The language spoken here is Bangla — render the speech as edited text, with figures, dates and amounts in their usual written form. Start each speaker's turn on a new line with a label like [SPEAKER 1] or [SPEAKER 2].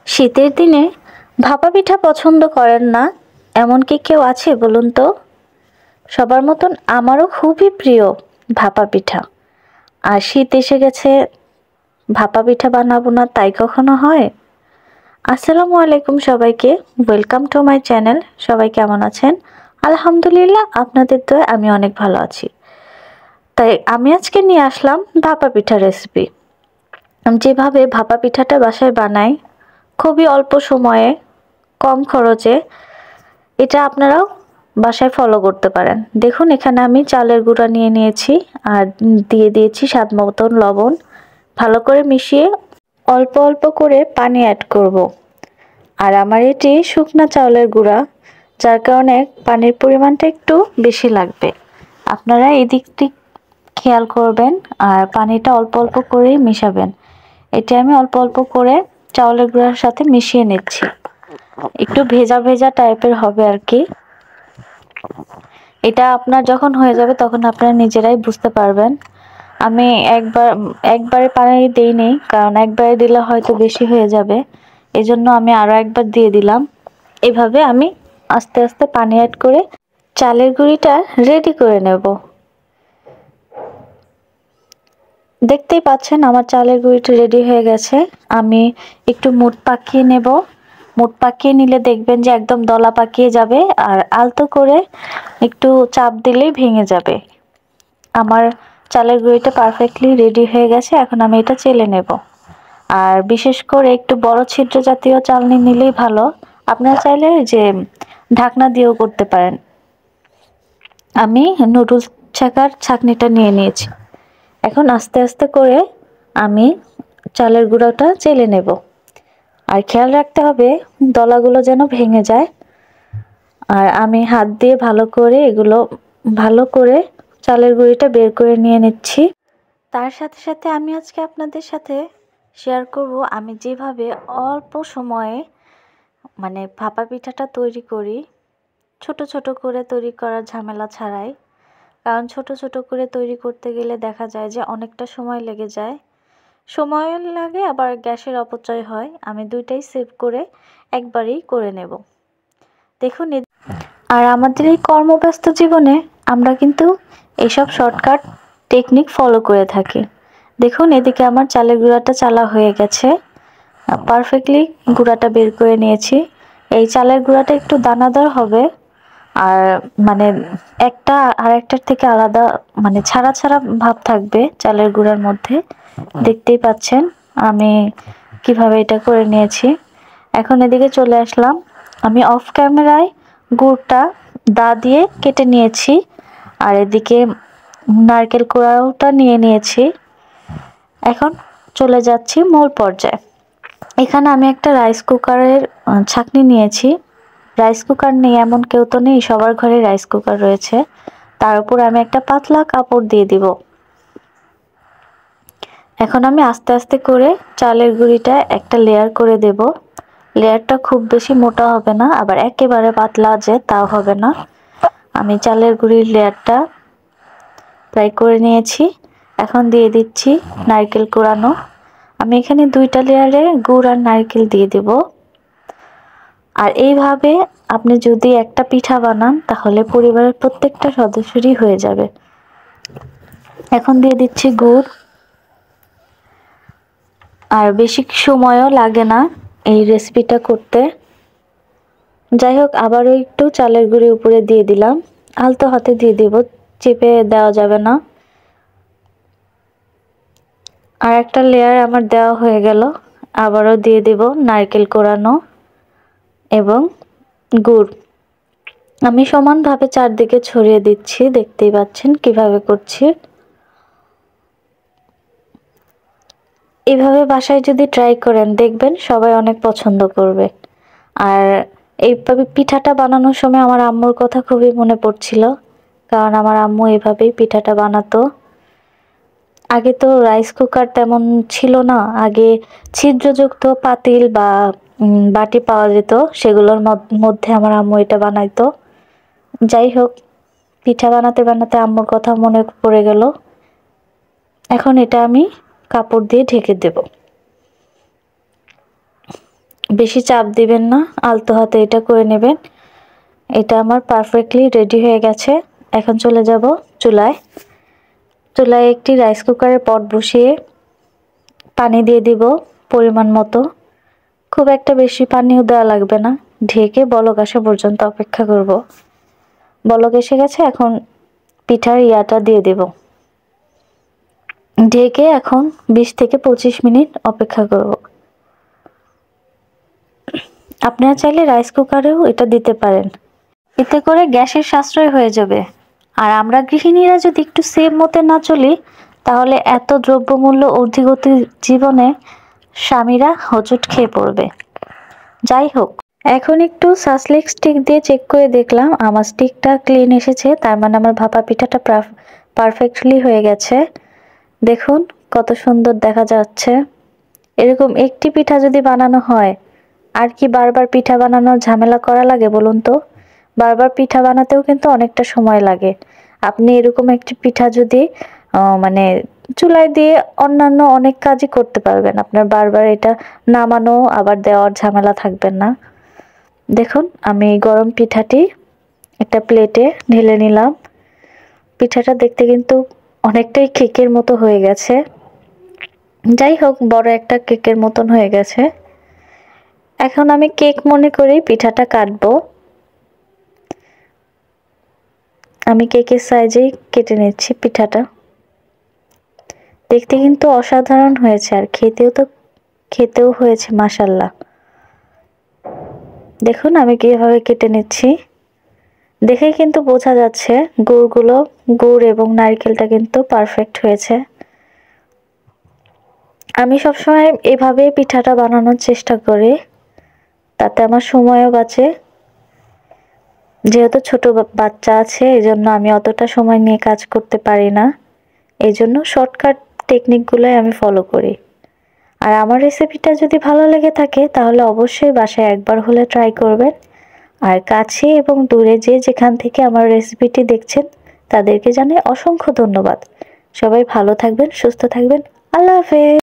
[SPEAKER 1] শীতের দিনে ভাপা পিঠা পছন্দ করেন না এমন কি কেউ আছে বলুন তো? সবার মতন আমারও খুবই প্রিয় ভাপা পিঠা। আর শীত এসে গেছে, ভাপা পিঠা বানাবো না তাই কখনো হয়? আসসালামু আলাইকুম সবাইকে, ওয়েলকাম টু মাই চ্যানেল। সবাই কেমন আছেন? আলহামদুলিল্লাহ, আপনাদের দয়ায় আমি অনেক ভালো আছি। তাই আমি আজকে নিয়ে আসলাম ভাপা পিঠা রেসিপি। আমি যেভাবে ভাপা পিঠাটা বাসায় বানাই, খুবই অল্প সময়ে কম খরচে, এটা আপনারাও বাসায় ফলো করতে পারেন। দেখুন, এখানে আমি চালের গুঁড়া নিয়ে নিয়েছি আর দিয়ে দিয়েছি স্বাদ মতন লবণ। ভালো করে মিশিয়ে অল্প অল্প করে পানি অ্যাড করব। আর আমার এটি শুকনা চাউলের গুঁড়া, যার কারণে পানির পরিমাণটা একটু বেশি লাগবে। আপনারা এই দিকটি খেয়াল করবেন আর পানিটা অল্প অল্প করেই মেশাবেন। এটা আমি অল্প অল্প করে চাউলের গুঁড়ার সাথে মিশিয়ে নিচ্ছি। একটু ভেজা ভেজা টাইপের হবে আর কি। এটা আপনার যখন হয়ে যাবে তখন আপনারা নিজেরাই বুঝতে পারবেন। আমি একবারে পানি দেইনি, কারণ একবারে দিলে হয়তো বেশি হয়ে যাবে, এজন্য আমি আরো একবার দিয়ে দিলাম। এভাবে আমি আস্তে আস্তে পানি অ্যাড করে চালের গুঁড়িটা রেডি করে নেব। দেখতেই পাচ্ছেন আমার চালের গুঁড়িটা রেডি হয়ে গেছে। আমি একটু মুড পাকিয়ে নেব। মুড পাকিয়ে নিলে দেখবেন যে একদম দলা পাকিয়ে যাবে, আর আলতো করে একটু চাপ দিলেই ভেঙে যাবে। আমার চালের গুঁড়িটা পারফেক্টলি রেডি হয়ে গেছে। এখন আমি এটা চেলে নেব। আর বিশেষ করে একটু বড় ছিদ্র জাতীয় চালনি নিলেই ভালো। আপনারা চাইলে যে ঢাকনা দিয়েও করতে পারেন। আমি নুডলস ছাকার ছাঁকনিটা নিয়ে নিয়েছি। এখন আস্তে আস্তে করে আমি চালের গুঁড়োটা চেলে নেব। আর খেয়াল রাখতে হবে দলাগুলো যেন ভেঙে যায়। আর আমি হাত দিয়ে ভালো করে চালের গুঁড়িটা বের করে নিয়ে নিচ্ছি। তার সাথে সাথে আমি আজকে আপনাদের সাথে শেয়ার করব আমি যেভাবে অল্প সময়ে ভাপা পিঠাটা তৈরি করি, ছোট ছোট করে তৈরি করার ঝামেলা ছাড়াই। কারণ ছোট ছোট করে তৈরি করতে গেলে দেখা যায় যে অনেকটা সময় লেগে যায়, সময় লাগে আবার গ্যাসের অপচয় হয়। আমি দুইটাই সেভ করে একবারেই করে নেব। দেখুন, আর আমাদের এই কর্মব্যস্ত জীবনে আমরা কিন্তু এইসব শর্টকাট টেকনিক ফলো করে থাকি। দেখুন, এদিকে আমার চালের গুঁড়াটা চালা হয়ে গেছে, পারফেক্টলি গুঁড়াটা বের করে নিয়েছি। এই চালের গুঁড়াটা একটু দানাদার হবে, আর একটা আর একটার থেকে আলাদা, ছাড়া ছাড়া ভাব থাকবে চালের গুঁড়ার মধ্যে। দেখতেই পাচ্ছেন আমি কিভাবে এটা করে নিয়েছি। এখন এদিকে চলে আসলাম, আমি অফ ক্যামেরায় গুড়টা দা দিয়ে কেটে নিয়েছি, আর এদিকে নারকেল কোড়াটা নিয়ে নিয়েছি। এখন চলে যাচ্ছি মূল পর্যায়ে। এখানে আমি একটা রাইস কুকারের ছাঁকনি নিয়েছি। রাইস কুকার নেই এমন কেউ তো নেই, সবার ঘরে রাইস কুকার রয়েছে। তার উপর আমি একটা পাতলা কাপড় দিয়ে দিব। এখন আমি আস্তে আস্তে করে চালের গুঁড়িটা একটা লেয়ার করে দেব। লেয়ারটা খুব বেশি মোটা হবে না, আবার একেবারে পাতলা যে তাও হবে না। আমি চালের গুঁড়ির লেয়ারটা প্রায় করে নিয়েছি। এখন দিয়ে দিচ্ছি নারকেল কোড়ানো। আমি এখানে দুইটা লেয়ারে গুড় আর নারকেল দিয়ে দেব। আর এইভাবে আপনি যদি একটা পিঠা বানান তাহলে পরিবারের প্রত্যেকটা সদস্যরই হয়ে যাবে। এখন দিয়ে দিচ্ছি গুড়। আর বেশি সময়ও লাগে না এই রেসিপিটা করতে। যাই হোক, আবারও একটু চালের গুঁড়ি উপরে দিয়ে দিলাম। আলতো হাতে দিয়ে দিব, চেপে দেওয়া যাবে না। আর একটা লেয়ার আমার দেওয়া হয়ে গেল। আবারও দিয়ে দেব নারকেল কোড়ানো এবং গুড়। আমি সমানভাবে চারদিকে ছড়িয়ে দিচ্ছি, দেখতেই পাচ্ছেন কিভাবে করছি। এভাবে বাসায় যদি ট্রাই করেন দেখবেন সবাই অনেক পছন্দ করবে। আর এই পিঠাটা বানানোর সময় আমার আম্মুর কথা খুবই মনে পড়ছিল, কারণ আমার আম্মু এভাবেই পিঠাটা বানাতো। আগে তো রাইস কুকার তেমন ছিল না, আগে ছিদ্রযুক্ত পাতিল বা বাটি পাওয়া যেত, সেগুলোর মধ্যে আমার আম্মু এটা বানাইতো। যাই হোক, পিঠা বানাতে বানাতে আম্মুর কথা মনে পড়ে গেল। এখন এটা আমি কাপড় দিয়ে ঢেকে দেব। বেশি চাপ দিবেন না, আলতো হাতে এটা করে নেবেন। এটা আমার পারফেক্টলি রেডি হয়ে গেছে। এখন চলে যাব চুলায়। চুলায় একটি রাইস কুকারের পট বসিয়ে পানি দিয়ে দিব পরিমাণ মতো। খুব একটা বেশি পানিও দেওয়া লাগবে না। ঢেকে বলক আসা পর্যন্ত অপেক্ষা করব। বলক এসে গেছে, এখন পিঠার ইয়াটা দিয়ে দেব। ঢেকে এখন 20 থেকে 25 মিনিট অপেক্ষা করব। আপনারা চাইলে রাইস কুকারেও এটা দিতে পারেন, এতে করে গ্যাসের সাশ্রয় হয়ে যাবে। আর আমরা গৃহিণীরা যদি একটু সেভ মতে না চলি, তাহলে এত দ্রব্যমূল্য ঊর্ধ্বগতি জীবনে স্বামীরা হোঁচট খেয়ে পড়বে। যাই হোক, এখন একটু সাসলিক স্টিক দিয়ে চেক করে দেখলাম আমার স্টিকটা ক্লিন এসেছে, তার মানে আমার ভাপা পিঠাটা পারফেক্টলি হয়ে গেছে। দেখুন কত সুন্দর দেখা যাচ্ছে। এরকম একটি পিঠা যদি বানানো হয়, আর কি বারবার পিঠা বানানোর ঝামেলা করা লাগে বলুন তো? বারবার পিঠা বানাতেও কিন্তু অনেকটা সময় লাগে। আপনি এরকম একটি পিঠা যদি মানে চুলায় দিয়ে অন্যান্য অনেক কাজই করতে পারবেন, আপনার বারবার এটা নামানো আবার দেওয়ার ঝামেলা থাকবেন না। দেখুন আমি গরম পিঠাটি একটা প্লেটে ঢেলে নিলাম। পিঠাটা দেখতে কিন্তু অনেকটাই কেকের মতো হয়ে গেছে। যাই হোক, বড় একটা কেকের মতন হয়ে গেছে। এখন আমি কেক মনে করেই পিঠাটা কাটবো। আমি কেকের সাইজেই কেটে নিচ্ছি পিঠাটা। দেখতে কিন্তু অসাধারণ হয়েছে, আর খেতেও হয়েছে মাশাআল্লাহ। দেখুন আমি কিভাবে কেটে নিচ্ছি, দেখেই কিন্তু বোঝা যাচ্ছে গুড় এবং নারকেলটা কিন্তু পারফেক্ট হয়েছে। আমি সবসময় এভাবে পিঠাটা বানানোর চেষ্টা করি, তাতে আমার সময়ও বাঁচে। যেহেতু ছোট বাচ্চা আছে, এজন্য আমি অতটা সময় নিয়ে কাজ করতে পারি না, এজন্য শর্টকাট টেকনিকগুলোই আমি ফলো করি। আর আমার রেসিপিটা যদি ভালো লেগে থাকে, তাহলে অবশ্যই বাসায় একবার হলে ট্রাই করবেন। আর কাছে এবং দূরে যেখান থেকে আমার রেসিপিটি দেখছেন, তাদেরকে জানাই অসংখ্য ধন্যবাদ। সবাই ভালো থাকবেন, সুস্থ থাকবেন। আল্লাহ হাফেজ।